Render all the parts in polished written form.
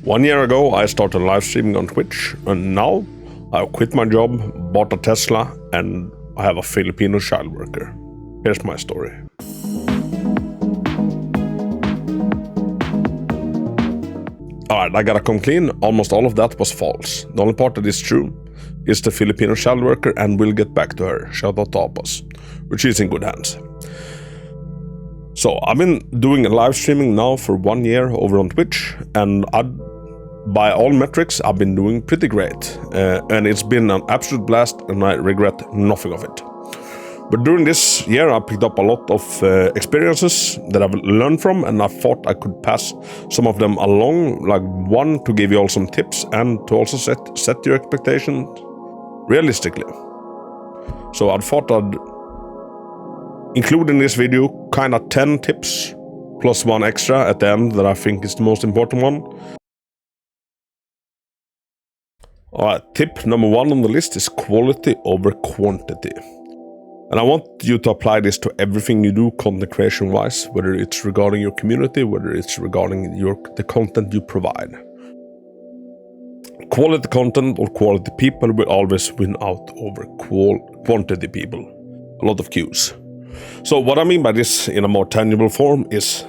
1 year ago, I started live streaming on Twitch, and now I've quit my job, bought a Tesla, and I have a Filipino child worker. Here's my story. Alright, I gotta come clean. Almost all of that was false. The only part that is true is the Filipino child worker, and we'll get back to her. Shout out to Apas, which is in good hands. So I've been doing live streaming now for 1 year over on Twitch, and by all metrics, I've been doing pretty great. And it's been an absolute blast, and I regret nothing of it. But during this year, I picked up a lot of experiences that I've learned from, and I thought I could pass some of them along, like one, to give you all some tips, and to also set your expectations realistically. So I thought I'd include in this video kind of 10 tips, plus one extra at the end that I think is the most important one. Alright, tip number 1 on the list is quality over quantity. And I want you to apply this to everything you do content creation wise, whether it's regarding your community, whether it's regarding the content you provide. Quality content or quality people will always win out over quantity people. A lot of cues. So what I mean by this in a more tangible form is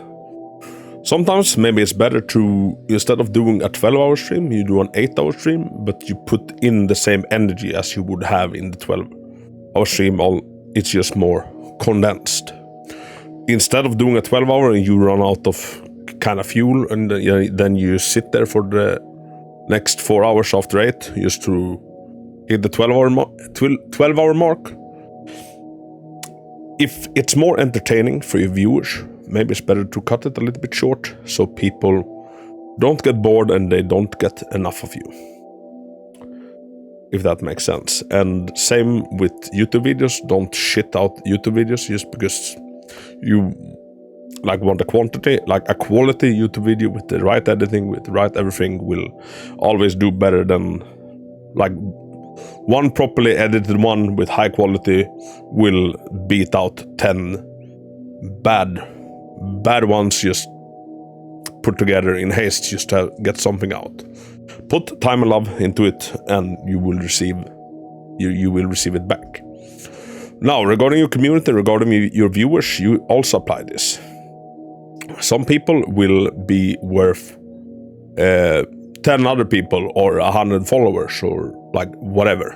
sometimes maybe it's better to, instead of doing a 12-hour stream, you do an 8-hour stream, but you put in the same energy as you would have in the 12-hour stream. It's just more condensed. Instead of doing a 12-hour and you run out of kind of fuel, and then you sit there for the next 4 hours after 8 just to hit the 12-hour mark. If it's more entertaining for your viewers, maybe it's better to cut it a little bit short so people don't get bored and they don't get enough of you. If that makes sense. And same with YouTube videos. Don't shit out YouTube videos just because you want a quantity. Like a quality YouTube video with the right editing, with the right everything will always do better than like one properly edited one with high quality will beat out 10 bad ones just put together in haste just to get something out. Put time and love into it, and you will receive it back. Now, regarding your community, regarding your viewers, you also apply this. Some people will be worth 10 other people or 100 followers or like whatever.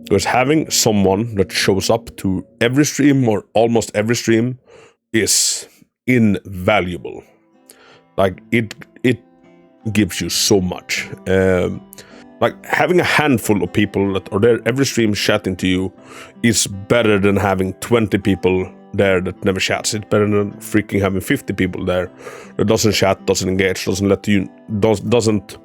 Because having someone that shows up to every stream or almost every stream is invaluable. Like it gives you so much. Like having a handful of people that are there every stream chatting to you is better than having 20 people there that never chats. It's better than freaking having 50 people there that doesn't chat, doesn't engage, doesn't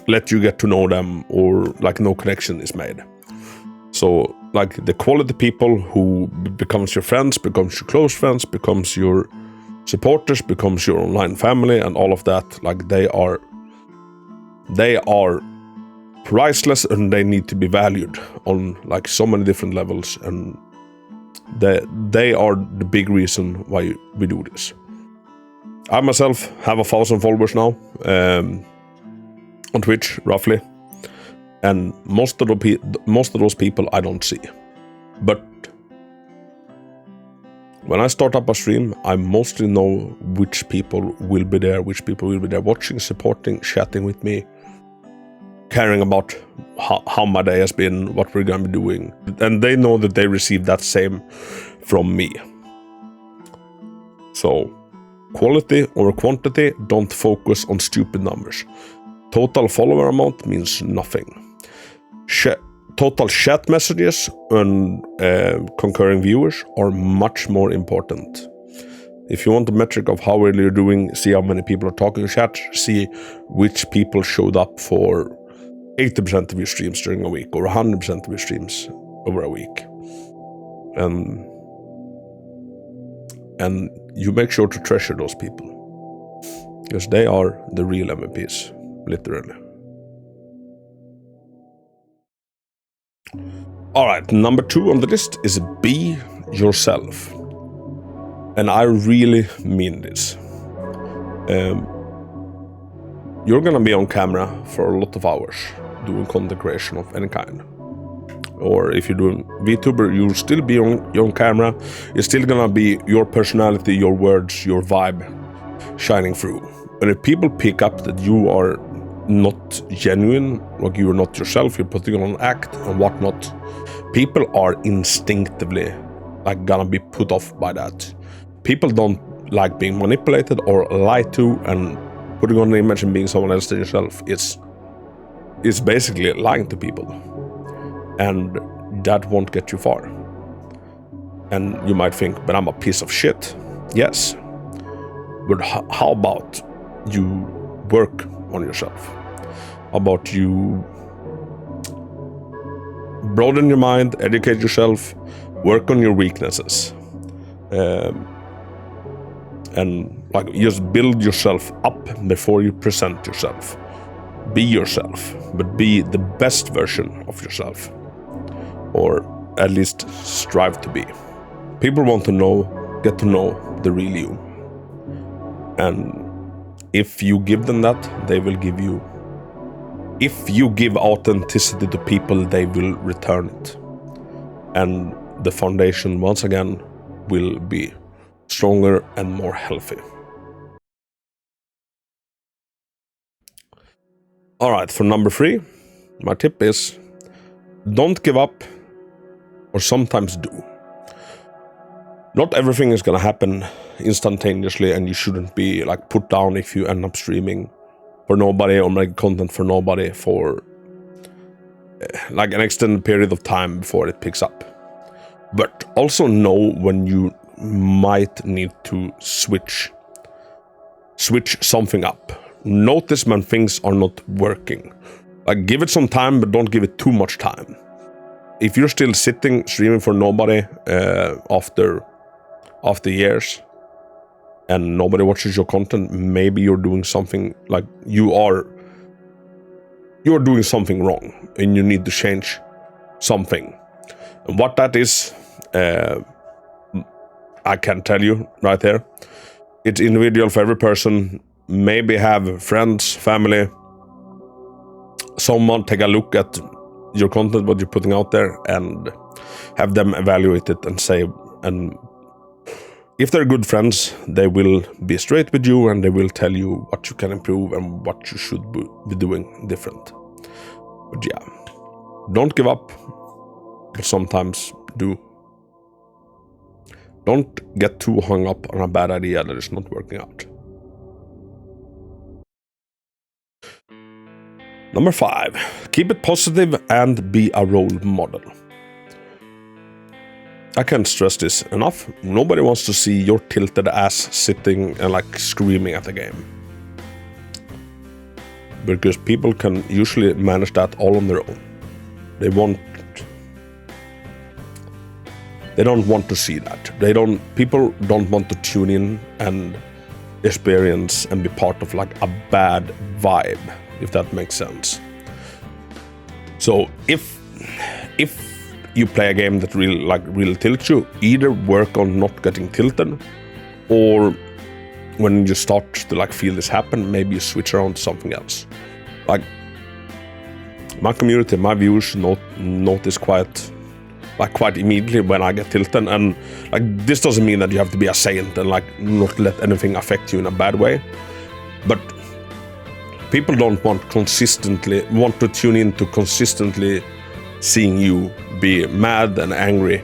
let you get to know them, or like no connection is made. So like the quality people who becomes your friends, becomes your close friends, becomes your supporters, becomes your online family, and all of that, like they are priceless, and they need to be valued on like so many different levels, and they are the big reason why we do this. I myself have 1,000 followers now on Twitch, roughly, and most of those people I don't see. But when I start up a stream, I mostly know which people will be there watching, supporting, chatting with me, caring about how my day has been, what we're gonna be doing, and they know that they receive that same from me. So, quality or quantity, don't focus on stupid numbers. Total follower amount means nothing. Total chat messages and concurring viewers are much more important. If you want the metric of how well you're doing, see how many people are talking in chat, see which people showed up for 80% of your streams during a week, or 100% of your streams over a week. And you make sure to treasure those people, because they are the real MVPs, literally. Alright, number 2 on the list is be yourself. And I really mean this. You're gonna be on camera for a lot of hours doing content creation of any kind. Or if you're doing VTuber, you'll still be on camera. It's still gonna be your personality, your words, your vibe shining through. But if people pick up that you are not genuine, like you're not yourself, you're putting on an act and whatnot, people are instinctively like gonna be put off by that. People don't like being manipulated or lied to, and putting on an image and being someone else than yourself is basically lying to people. And that won't get you far. And you might think, but I'm a piece of shit. Yes. But how about you work on yourself? How about you broaden your mind, educate yourself, work on your weaknesses, and like just build yourself up before you present yourself. Be yourself, but be the best version of yourself, or at least strive to be. People want to get to know the real you, and if you give them that, they will give you. If you give authenticity to people, they will return it, and the foundation once again will be stronger and more healthy. All right, for number 3, my tip is don't give up, or sometimes do. Not everything is gonna happen instantaneously, and you shouldn't be like put down if you end up streaming for nobody or make content for nobody for like an extended period of time before it picks up. But also know when you might need to switch something up. Notice when things are not working. Like, give it some time, but don't give it too much time. If you're still sitting streaming for nobody after years and nobody watches your content, maybe you're doing something, like you're doing something wrong and you need to change something. And what that is, I can't tell you right here. It's individual for every person. Maybe have friends, family, someone take a look at your content, what you're putting out there, and have them evaluate it and say, and if they're good friends, they will be straight with you and they will tell you what you can improve and what you should be doing different. But yeah, don't give up, but sometimes do. Don't get too hung up on a bad idea that is not working out. Number 5, keep it positive and be a role model. I can't stress this enough. Nobody wants to see your tilted ass sitting and like screaming at the game. Because people can usually manage that all on their own. They don't want to see that. People don't want to tune in and experience and be part of like a bad vibe, if that makes sense. So if you play a game that really tilts you, either work on not getting tilted, or when you start to like feel this happen, maybe you switch around to something else. Like my community, my viewers notice quite immediately when I get tilted, and like this doesn't mean that you have to be a saint and like not let anything affect you in a bad way, but people don't want to tune in to consistently seeing you be mad and angry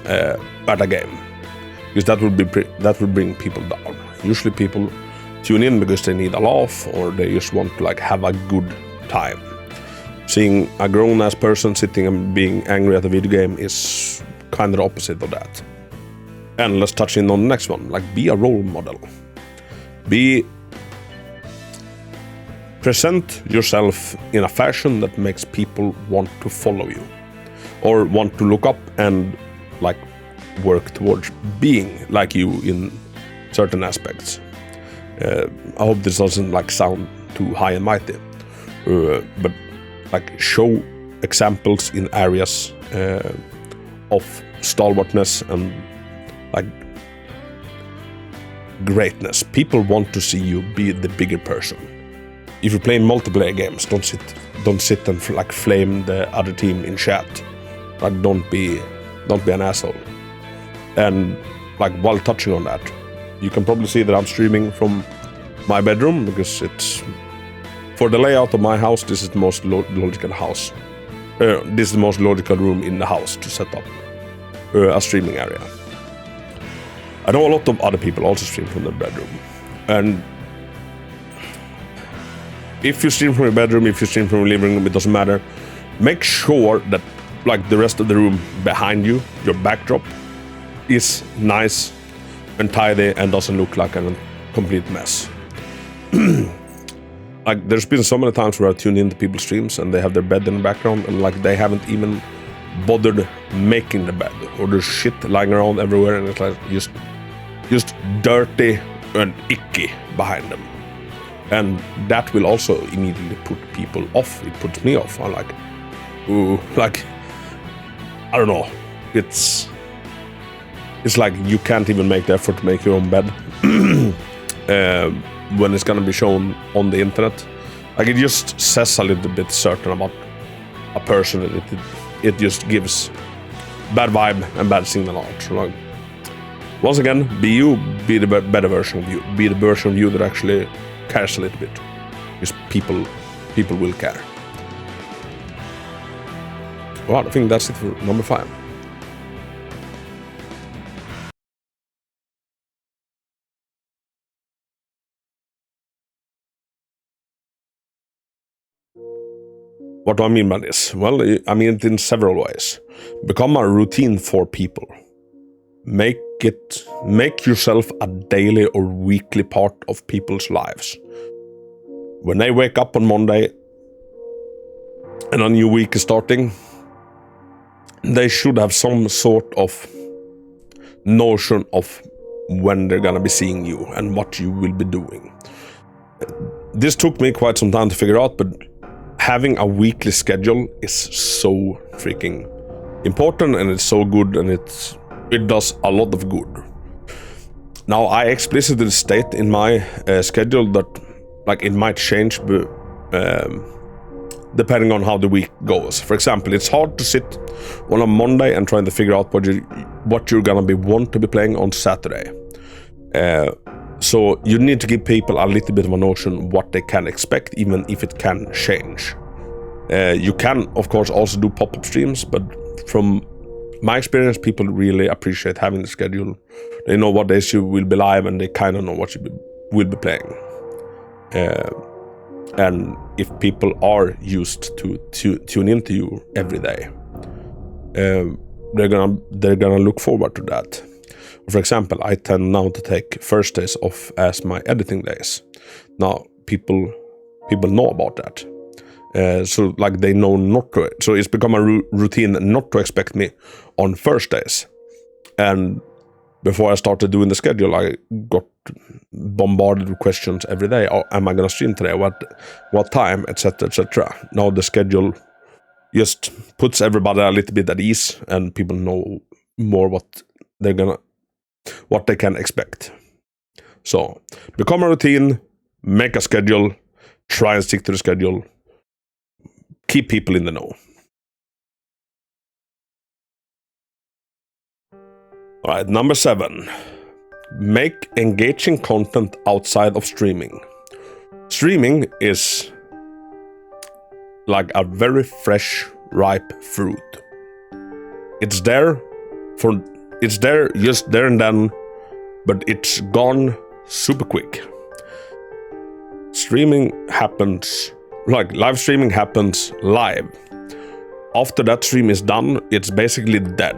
at a game, because that would bring people down. Usually people tune in because they need a laugh or they just want to like have a good time. Seeing a grown-ass person sitting and being angry at a video game is kind of the opposite of that. And let's touch in on the next one, like be a role model. Present yourself in a fashion that makes people want to follow you or want to look up and like work towards being like you in certain aspects. I hope this doesn't like sound too high and mighty, but like show examples in areas of stalwartness and like greatness. People want to see you be the bigger person. If you play multiplayer games, don't sit and like flame the other team in chat. Like don't be an asshole. And like while touching on that, you can probably see that I'm streaming from my bedroom because it's for the layout of my house. This is the most logical house. This is the most logical room in the house to set up a streaming area. I know a lot of other people also stream from their bedroom, and if you stream from your bedroom, if you stream from your living room, it doesn't matter. Make sure that like the rest of the room behind you, your backdrop, is nice and tidy and doesn't look like a complete mess. Like there's been so many times where I tune into people's streams and they have their bed in the background and like they haven't even bothered making the bed, or there's shit lying around everywhere and it's like just dirty and icky behind them. And that will also immediately put people off. It puts me off. I'm like, ooh, like, I don't know. It's like you can't even make the effort to make your own bed when it's gonna be shown on the internet. Like it just says a little bit certain about a person, and it just gives bad vibe and bad signal out. So like, once again, be you, be the better version of you, be the version of you that actually cares a little bit, because people will care. Well, I think that's it for number 5. What do I mean by this? Well, I mean it in several ways. Become a routine for people. Make yourself a daily or weekly part of people's lives. When they wake up on Monday and a new week is starting, they should have some sort of notion of when they're gonna be seeing you and what you will be doing. This took me quite some time to figure out, but having a weekly schedule is so freaking important, and it's so good, and it does a lot of good. Now, I explicitly state in my schedule that like it might change depending on how the week goes. For example, it's hard to sit on a Monday and trying to figure out what you're gonna want to be playing on Saturday. So you need to give people a little bit of a notion what they can expect, even if it can change. You can, of course, also do pop-up streams, but from my experience, people really appreciate having the schedule. They know what days you will be live, and they kind of know what you will be playing. And if people are used to tune into you every day, they're gonna look forward to that. For example, I tend now to take Thursdays off as my editing days. Now people know about that, so like they know not to. So it's become a routine not to expect me on Thursdays. And before I started doing the schedule, I got bombarded with questions every day. Oh, am I gonna stream today? What time? Etc. etc. Now the schedule just puts everybody a little bit at ease, and people know more what they can expect. So become a routine, make a schedule, try and stick to the schedule, keep people in the know. All right, number 7. Make engaging content outside of streaming. Streaming is like a very fresh, ripe fruit. It's there just there and then, but it's gone super quick. Streaming happens, like live streaming happens live. After that stream is done, it's basically dead.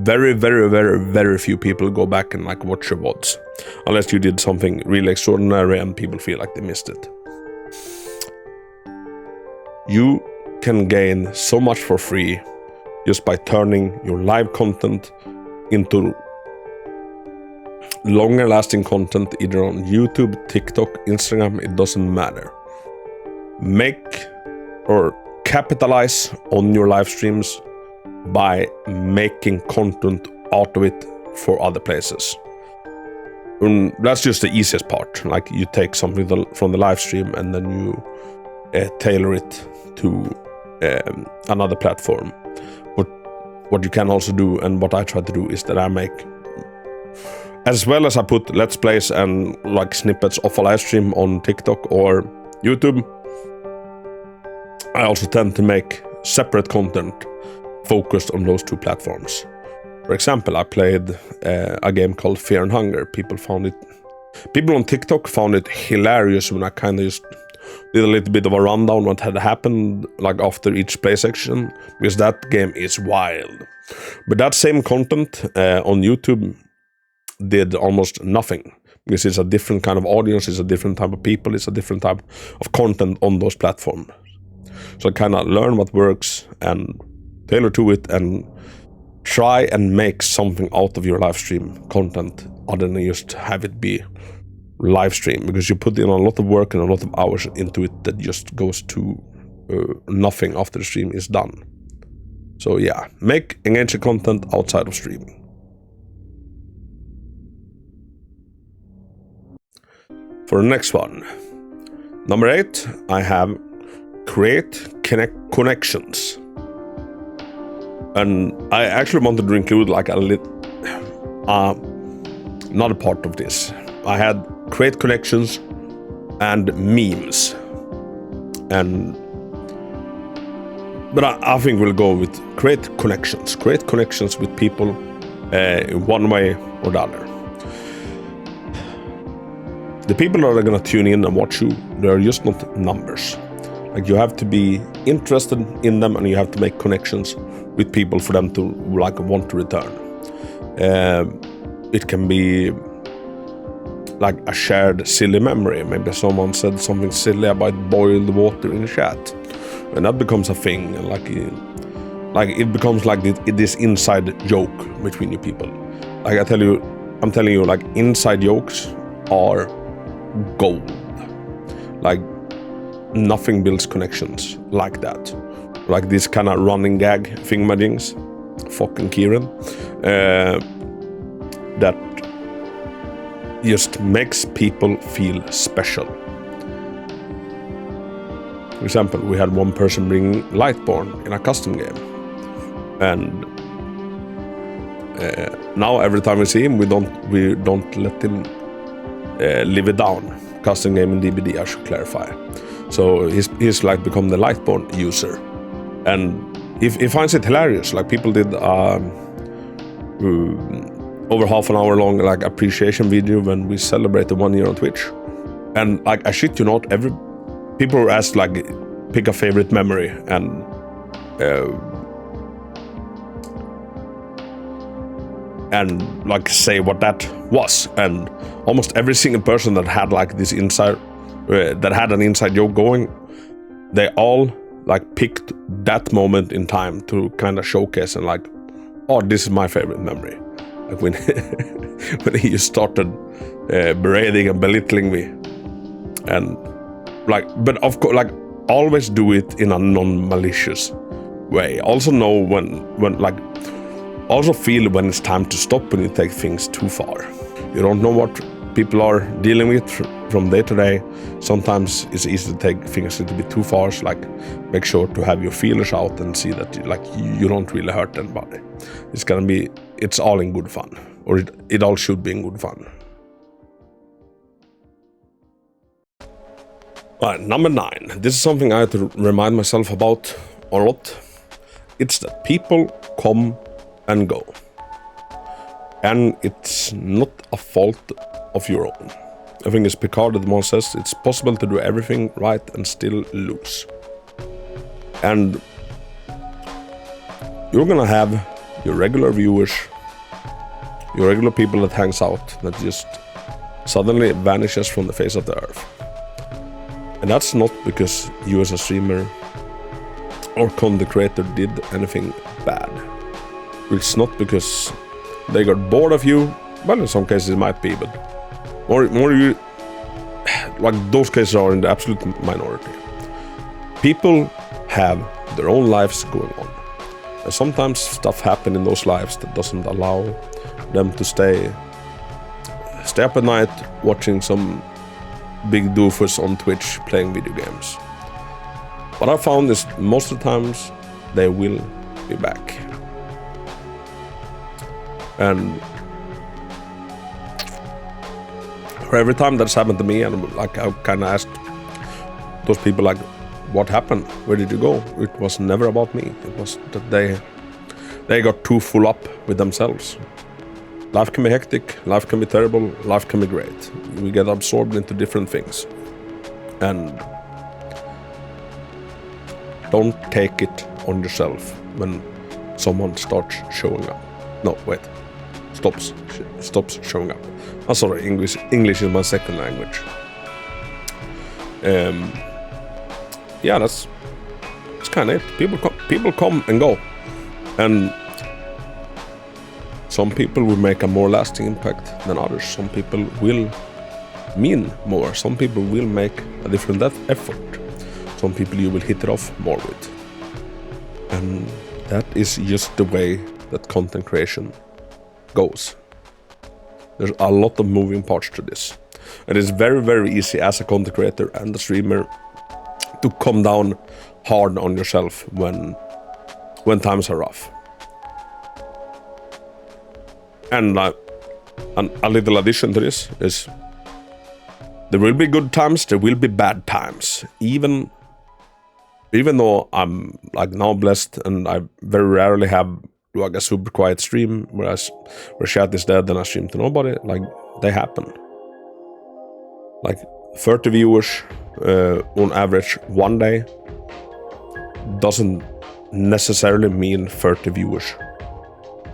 Very, very, very, very few people go back and like watch your VODs, unless you did something really extraordinary and people feel like they missed it. You can gain so much for free just by turning your live content into longer lasting content, either on YouTube, TikTok, Instagram, it doesn't matter. Make or capitalize on your live streams by making content out of it for other places. That's just the easiest part. Like you take something from the live stream and then you tailor it to another platform. But what you can also do, and what I try to do, is that I make, as well as I put let's plays and like snippets of a live stream on TikTok or YouTube, I also tend to make separate content focused on those two platforms. For example, I played a game called Fear and Hunger. People on TikTok found it hilarious when I kind of just did a little bit of a rundown what had happened like after each play section, because that game is wild. But that same content on YouTube did almost nothing, because it's a different kind of audience, it's a different type of people, it's a different type of content on those platforms. So I kind of learn what works and tailor to it and try and make something out of your live stream content other than just have it be live stream, because you put in a lot of work and a lot of hours into it that just goes to nothing after the stream is done. So yeah, make engaging content outside of streaming. For the next one, number 8, I have create connections. And I actually wanted to include like a little another part of this. I had create connections and memes, but I think we'll go with create connections. Create connections with people in one way or the other. The people that are gonna tune in and watch you, they're just not numbers. Like you have to be interested in them, and you have to make connections with people for them to like want to return. It can be like a shared silly memory. Maybe someone said something silly about boiled water in chat, and that becomes a thing. And like it becomes like this inside joke between you people. Like I'm telling you, like inside jokes are gold. Like nothing builds connections like that. Like this kind of running gag thingamajiggs, fucking Kieran, that just makes people feel special. For example, we had one person bring Lightborn in a custom game, and now every time we see him, we don't let him live it down. Custom game in DBD, I should clarify. So he's like become the Lightborn user, and he finds it hilarious. Like people did over half an hour long like appreciation video when we celebrated 1 year on Twitch, and like I shit you not, people were asked like pick a favorite memory and like say what that was, and almost every single person that had like this inside that had an inside joke going, they all like picked that moment in time to kind of showcase and like, oh, this is my favorite memory. Like when when he started berating and belittling me, and like, but of course, like always do it in a non-malicious way. Also know when like, also feel when it's time to stop when you take things too far. You don't know what people are dealing with from day to day. Sometimes it's easy to take things a little bit too far. So like, make sure to have your feelers out and see that you don't really hurt anybody. It's all in good fun, or it all should be in good fun. Alright, number 9. This is something I have to remind myself about a lot. It's that people come and go, and it's not a fault of your own. I think it's Picard that once says it's possible to do everything right and still lose. And you're gonna have your regular viewers, your regular people that hangs out, that just suddenly vanishes from the face of the earth. And that's not because you as a streamer or content creator did anything bad. It's not because they got bored of you. Well, in some cases it might be, but more you, like those cases are in the absolute minority. People have their own lives going on, and sometimes stuff happens in those lives that doesn't allow them to stay stay up at night watching some big doofus on Twitch playing video games. What I found is most of the times they will be back. And for every time that's happened to me, and like I kind of asked those people, like, what happened? Where did you go? It was never about me. It was that they got too full up with themselves. Life can be hectic, life can be terrible, life can be great. We get absorbed into different things. And don't take it on yourself when someone starts showing up. No, wait. Stops showing up. I'm sorry, English is my second language. Yeah, that's kind of it. People come and go, and some people will make a more lasting impact than others. Some people will mean more. Some people will make a different effort. Some people you will hit it off more with. And that is just the way that content creation goes. There's a lot of moving parts to this. It is very, very easy as a content creator and a streamer to come down hard on yourself when times are rough. And a little addition to this is there will be good times, there will be bad times. Even though I'm like now blessed and I very rarely have like a super quiet stream where chat is dead and I stream to nobody, like they happen. Like 30 viewers on average one day doesn't necessarily mean 30 viewers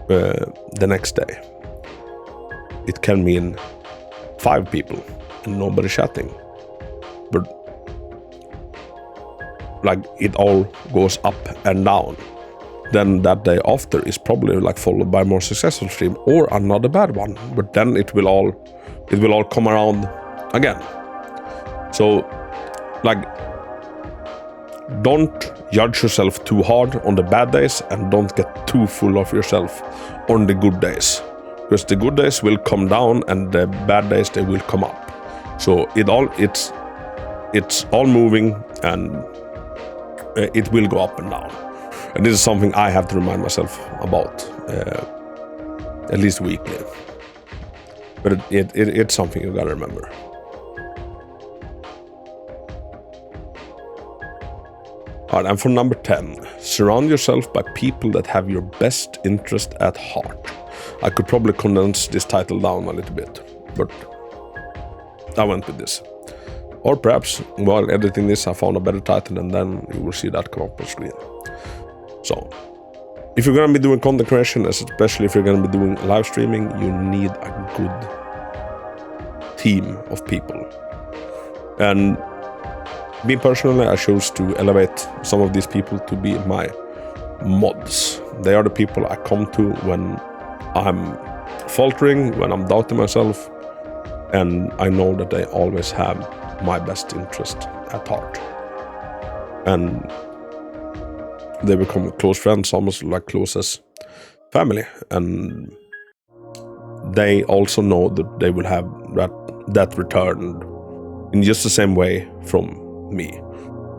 the next day. It can mean 5 people and nobody chatting. But like it all goes up and down. Then that day after is probably like followed by a more successful stream or another bad one. But then it will all come around again. So like don't judge yourself too hard on the bad days and don't get too full of yourself on the good days. Because the good days will come down and the bad days they will come up. So it's all moving and it will go up and down. And this is something I have to remind myself about at least weekly. But it's something you gotta remember. Alright, and for number 10, surround yourself by people that have your best interest at heart. I could probably condense this title down a little bit, but I went with this. Or perhaps, while editing this, I found a better title and then you will see that come up on screen. So, if you're gonna be doing content creation, especially if you're gonna be doing live streaming, you need a good team of people. And me personally, I chose to elevate some of these people to be my mods. They are the people I come to when I'm faltering, when I'm doubting myself, and I know that they always have my best interest at heart. And they become close friends, almost like close as family. And they also know that they will have that return in just the same way from me.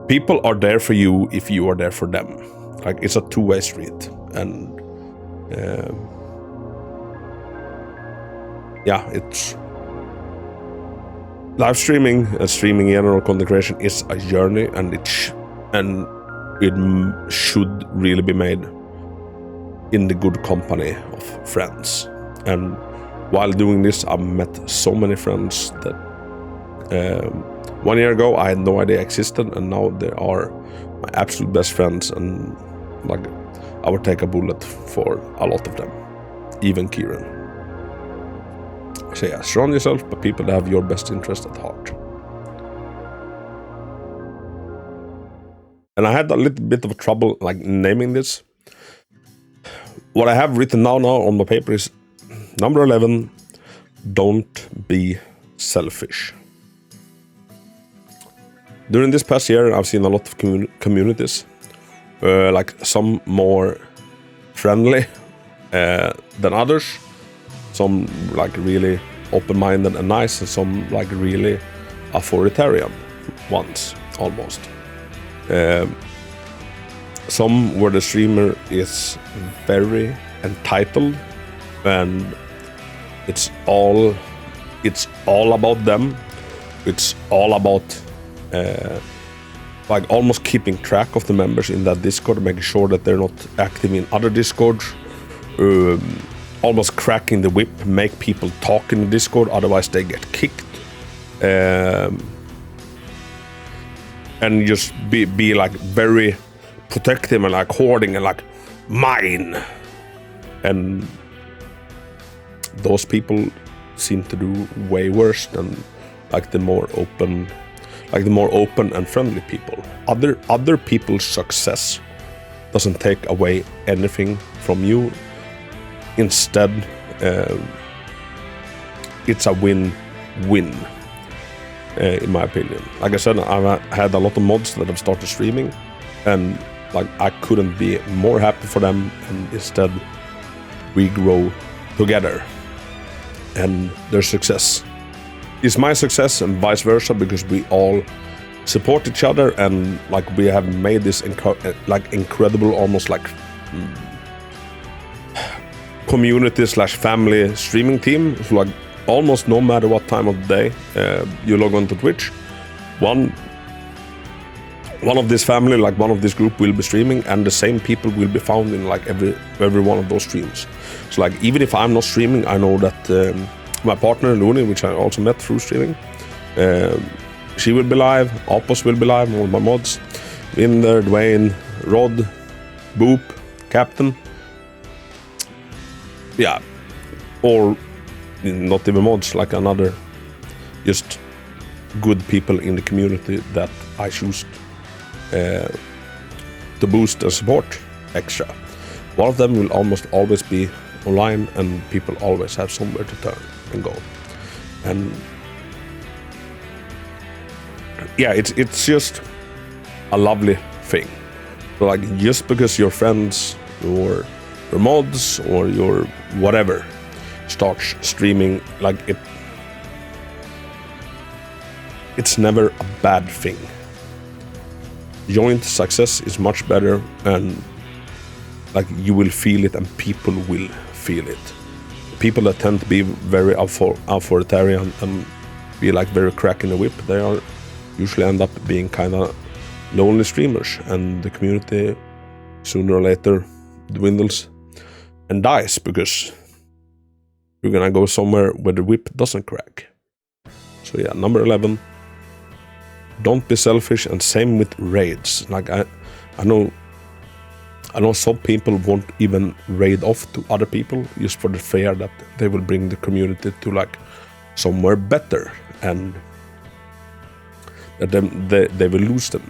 People are there for you if you are there for them. Like it's a two-way street. And yeah, it's live streaming and streaming in general, content creation is a journey, and it should really be made in the good company of friends. And while doing this, I've met so many friends that 1 year ago I had no idea existed, and now they are my absolute best friends, and like I would take a bullet for a lot of them, even Kieran. So yeah, surround yourself by people that have your best interest at heart. And I had a little bit of trouble like naming this. What I have written down now on the paper is number 11, don't be selfish. During this past year, I've seen a lot of communities, like some more friendly than others, some like really open-minded and nice, and some like really authoritarian ones, almost. Some where the streamer is very entitled and it's all about them. It's all about like almost keeping track of the members in that Discord, making sure that they're not active in other Discords. Almost cracking the whip, make people talk in the Discord, otherwise they get kicked. And just be like very protective and like hoarding and like mine. And those people seem to do way worse than like the more open and friendly people. Other people's success doesn't take away anything from you. Instead, it's a win-win, in my opinion. Like I said, I've had a lot of mods that have started streaming, and like I couldn't be more happy for them. And instead, we grow together, and their success is my success, and vice versa, because we all support each other, and like we have made this incredible, almost like community/family streaming team. So like almost no matter what time of the day you log on to Twitch, one of this family, like one of this group, will be streaming, and the same people will be found in like every one of those streams. So like even if I'm not streaming, I know that my partner Luni, which I also met through streaming, she will be live, Opos will be live, all my mods, Vinder, Dwayne, Rod, Boop, Captain. Yeah, or not even mods, like another just good people in the community that I choose to boost and support extra. One of them will almost always be online, and people always have somewhere to turn and go. And yeah, it's just a lovely thing. So like just because your friends or your mods or your whatever starts streaming, like it's never a bad thing. Joint success is much better, and like you will feel it, and people will feel it. People that tend to be very authoritarian and be like very cracking the whip, they are usually end up being kind of lonely streamers, and the community sooner or later dwindles and dies because you're gonna go somewhere where the whip doesn't crack. So yeah, number 11, don't be selfish, and same with raids. Like I know some people won't even raid off to other people just for the fear that they will bring the community to like somewhere better, and that they will lose them.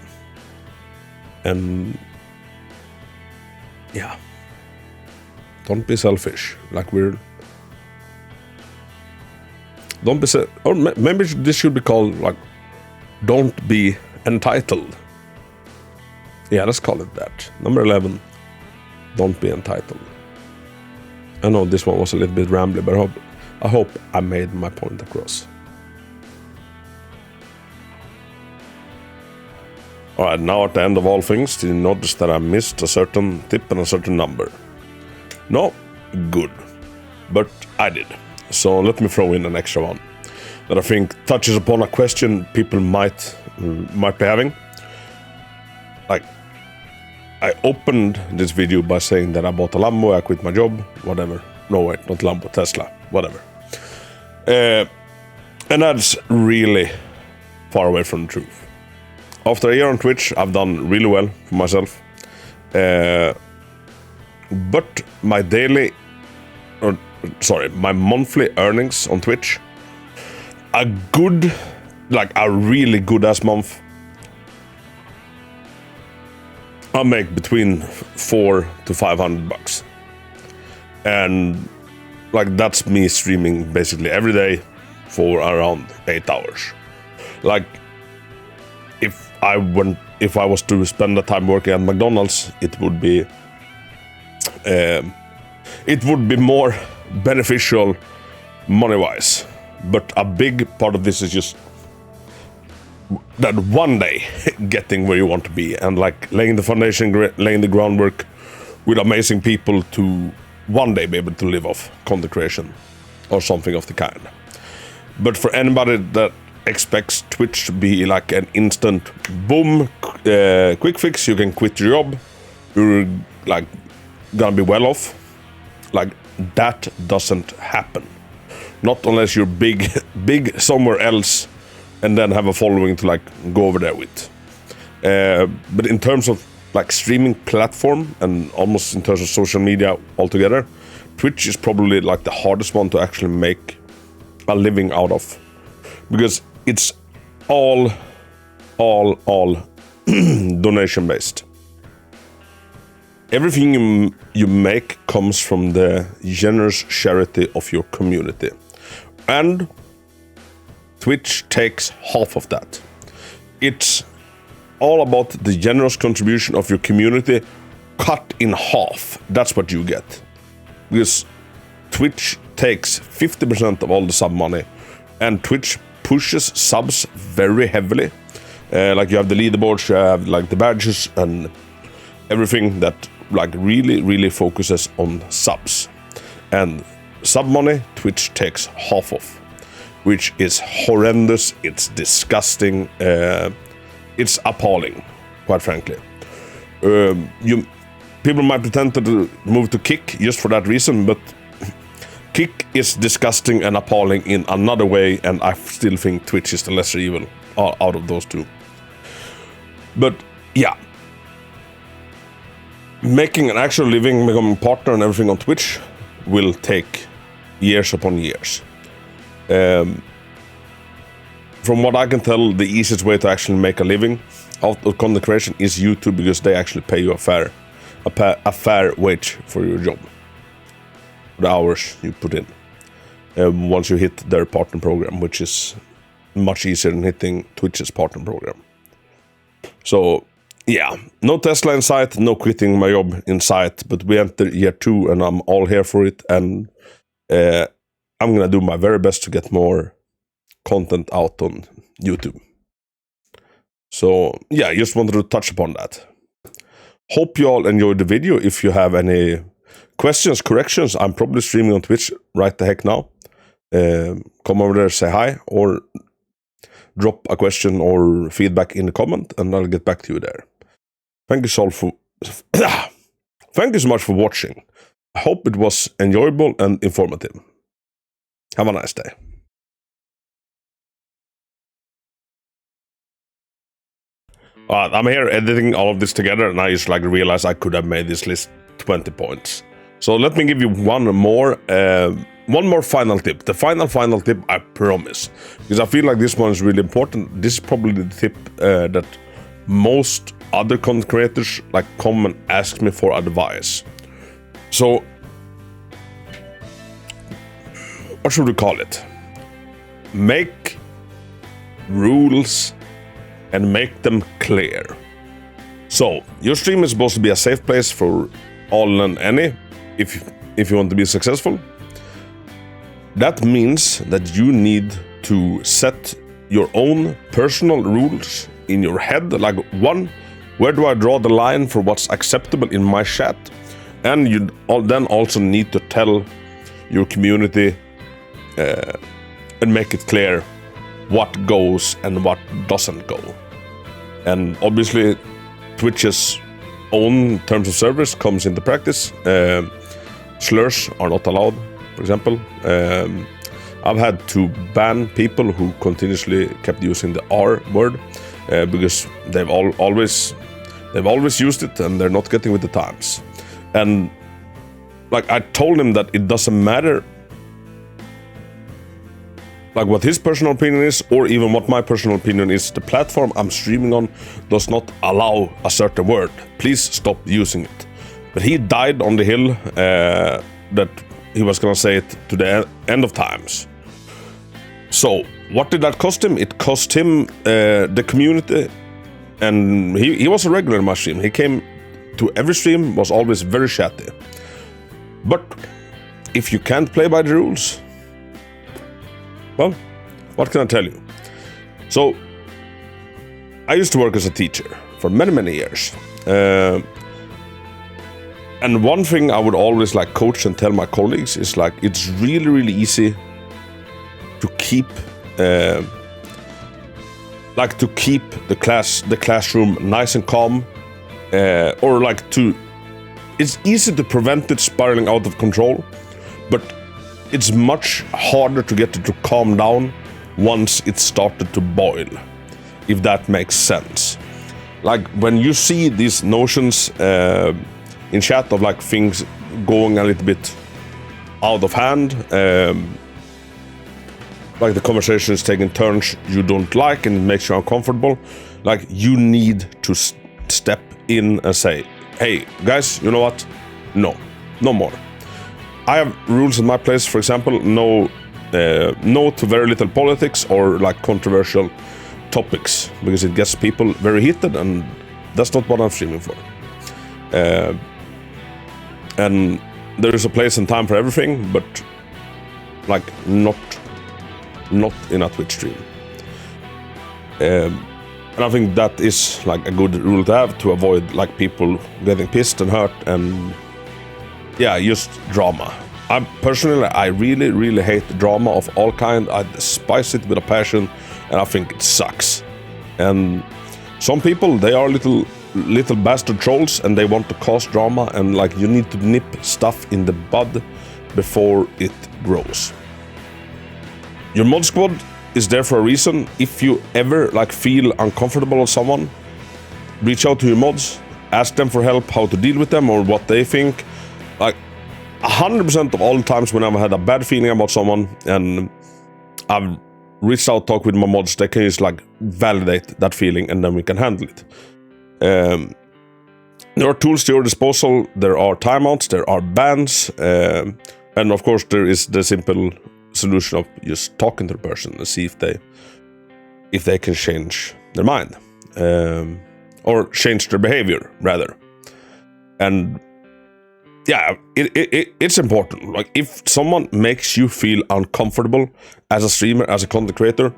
And yeah, don't be selfish. Like don't be or maybe this should be called like don't be entitled. Yeah, let's call it that. Number 11, don't be entitled. I know this one was a little bit rambly, but I hope I made my point across. Alright, now at the end of all things, did you notice that I missed a certain tip and a certain number? No? Good. But I did. So let me throw in an extra one that I think touches upon a question people might be having. Like, I opened this video by saying that I bought a Lambo, I quit my job, whatever. No, wait, not Lambo, Tesla, whatever. And that's really far away from the truth. After a year on Twitch, I've done really well for myself. But my monthly earnings on Twitch, a really good ass month, I make between $400 to $500, and like that's me streaming basically every day for around 8 hours. Like if I was to spend the time working at McDonald's, it would be more beneficial money-wise. but a big part of this is just that one day getting where you want to be and like laying the foundation, laying the groundwork with amazing people to one day be able to live off content creation or something of the kind. But for anybody that expects Twitch to be like an instant boom, quick fix, you can quit your job, you're like gonna be well off, like that doesn't happen. Not unless you're big somewhere else and then have a following to like go over there with. But in terms of like streaming platform and almost in terms of social media altogether, Twitch is probably like the hardest one to actually make a living out of, because it's all donation based. Everything you make comes from the generous charity of your community, and Twitch takes half of that. It's all about the generous contribution of your community cut in half. That's what you get, because Twitch takes 50% of all the sub money, and Twitch pushes subs very heavily. Like you have the leaderboards, you have like the badges and everything that like really focuses on subs. And sub money Twitch takes half of, which is horrendous. It's disgusting. It's appalling, quite frankly. People might pretend to move to Kick just for that reason, but Kick is disgusting and appalling in another way, and I still think Twitch is the lesser evil out of those two. But yeah, making an actual living, becoming partner and everything on Twitch will take years upon years. From what I can tell, the easiest way to actually make a living out of content creation is YouTube, because they actually pay you a fair wage for your job, the hours you put in, once you hit their partner program, which is much easier than hitting Twitch's partner program. So yeah, no Tesla in sight, no quitting my job in sight, but we enter year 2 and I'm all here for it, and I'm gonna do my very best to get more content out on YouTube. So yeah, I just wanted to touch upon that. Hope you all enjoyed the video. If you have any questions, corrections, I'm probably streaming on Twitch right the heck now. Come over there, say hi, or drop a question or feedback in the comment, and I'll get back to you there. Thank you so much for watching. I hope it was enjoyable and informative. Have a nice day. I'm here editing all of this together, and I just like realized I could have made this list 20 points. So let me give you one more final tip. The final tip, I promise, because I feel like this one is really important. This is probably the tip that most other content creators like come and ask me for advice. So what should we call it? Make rules and make them clear. So your stream is supposed to be a safe place for all and any, if you want to be successful. That means that you need to set your own personal rules in your head. Like, one, where do I draw the line for what's acceptable in my chat? And you then also need to tell your community and make it clear what goes and what doesn't go. And obviously Twitch's own terms of service comes into practice. Slurs are not allowed, for example. I've had to ban people who continuously kept using the R word because they've always used it and they're not getting with the times. And like, I told him that it doesn't matter like what his personal opinion is, or even what my personal opinion is. The platform I'm streaming on does not allow a certain word. Please stop using it. But he died on the hill that he was gonna say it to the end of times. So what did that cost him? It cost him the community, and he was a regular in my stream. He came to every stream, was always very chatty. But if you can't play by the rules, Well, what can I tell you? So, I used to work as a teacher for many years. And one thing I would always like coach and tell my colleagues is like, it's really easy to keep the classroom nice and calm, or like it's easy to prevent it spiraling out of control, but it's much harder to get it to calm down once it started to boil, if that makes sense. Like when you see these notions in chat of like things going a little bit out of hand, like the conversation is taking turns you don't like and it makes you uncomfortable, like you need to step in and say, hey guys, you know what? No more. I have rules in my place, for example, no to very little politics or like controversial topics, because it gets people very heated and that's not what I'm streaming for. And there is a place and time for everything, but like not in a Twitch stream. And I think that is like a good rule to have, to avoid like people getting pissed and hurt and just drama. I really hate drama of all kind. I despise it with a passion, and I think it sucks. And some people, they are little bastard trolls and they want to cause drama, and like you need to nip stuff in the bud before it grows. Your mod squad is there for a reason. If you ever like feel uncomfortable with someone, reach out to your mods, ask them for help how to deal with them or what they think. Like 100% of all the times when I've had a bad feeling about someone and I've reached out, talk with my mods, they can just like validate that feeling and then we can handle it. There are tools to your disposal, there are timeouts, there are bans, and of course there is the simple solution of just talking to the person and see if they can change their mind, or change their behavior rather. And it's important. Like if someone makes you feel uncomfortable as a streamer, as a content creator,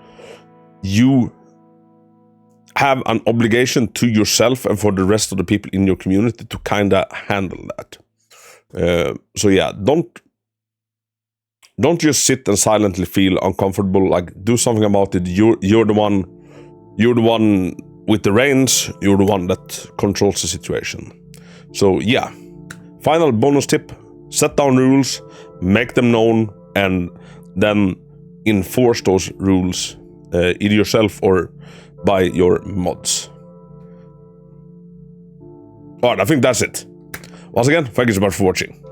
you have an obligation to yourself and for the rest of the people in your community to kind of handle that. Don't just sit and silently feel uncomfortable. Like do something about it. You're the one with the reins. You're the one that controls the situation. So final bonus tip: set down rules, make them known, and then enforce those rules either yourself or by your mods. Alright, I think that's it. Once again, thank you so much for watching.